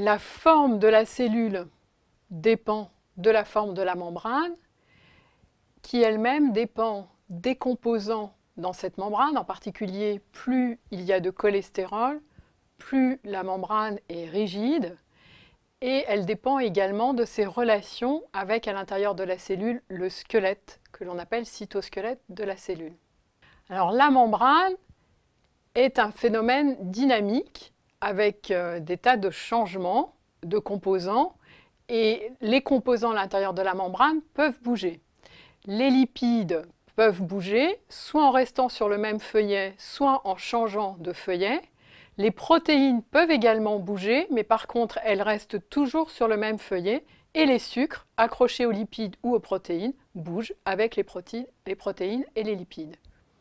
La forme de la cellule dépend de la forme de la membrane, qui elle-même dépend des composants dans cette membrane. En particulier, plus il y a de cholestérol, plus la membrane est rigide, et elle dépend également de ses relations avec, à l'intérieur de la cellule, le squelette, que l'on appelle cytosquelette de la cellule. Alors la membrane est un phénomène dynamique avec des tas de changements de composants, et les composants à l'intérieur de la membrane peuvent bouger. Les lipides peuvent bouger, soit en restant sur le même feuillet, soit en changeant de feuillet. Les protéines peuvent également bouger, mais par contre, elles restent toujours sur le même feuillet. Et les sucres, accrochés aux lipides ou aux protéines, bougent avec les protéines et les lipides.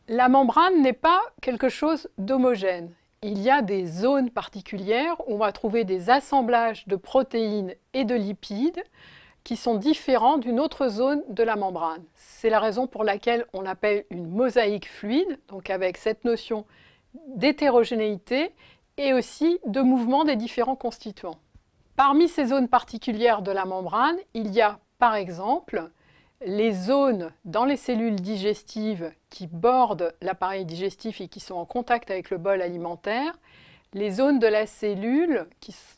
La membrane n'est pas quelque chose d'homogène. Il y a des zones particulières où on va trouver des assemblages de protéines et de lipides qui sont différents d'une autre zone de la membrane. C'est la raison pour laquelle on l'appelle une mosaïque fluide, donc avec cette notion d'hétérogénéité et aussi de mouvement des différents constituants. Parmi ces zones particulières de la membrane, il y a par exemple les zones dans les cellules digestives qui bordent l'appareil digestif et qui sont en contact avec le bol alimentaire, les zones de la cellule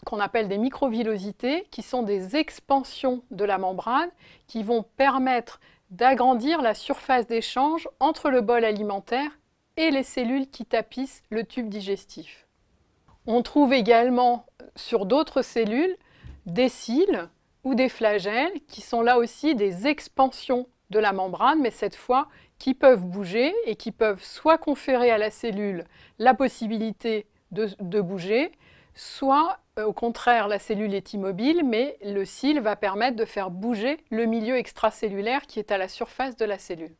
qu'on appelle des microvillosités, qui sont des expansions de la membrane qui vont permettre d'agrandir la surface d'échange entre le bol alimentaire et les cellules qui tapissent le tube digestif. On trouve également sur d'autres cellules des cils ou des flagelles qui sont là aussi des expansions de la membrane, mais cette fois qui peuvent bouger et qui peuvent soit conférer à la cellule la possibilité de bouger, soit au contraire la cellule est immobile, mais le cil va permettre de faire bouger le milieu extracellulaire qui est à la surface de la cellule.